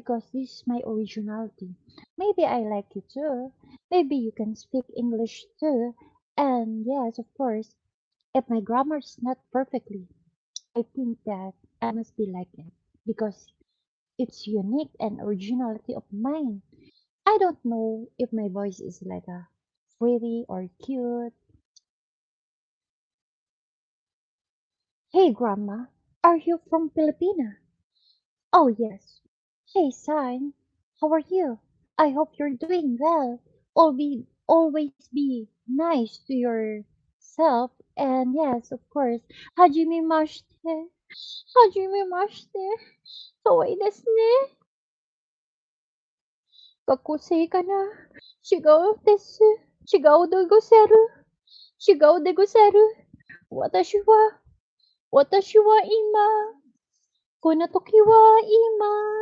because this is my originality. Maybe I like you too. Maybe you can speak English too. And yes, of course, if my grammar is not perfectly, I think that I must be like it because it's unique and originality of mine. I don't know if my voice is like a pretty or cute. Hey grandma, are you from Filipina? Oh yes. Hey son, how are you? I hope you're doing well. Always be nice to yourself. And yes, of course, hajime mashite. Hajime mashite. Kawai desu ne. Kakusei kana? Chigao desu. Chigao de goseru. Chigao de goseru. Watashi wa. Watashi wa ima. Kono toki wa ima.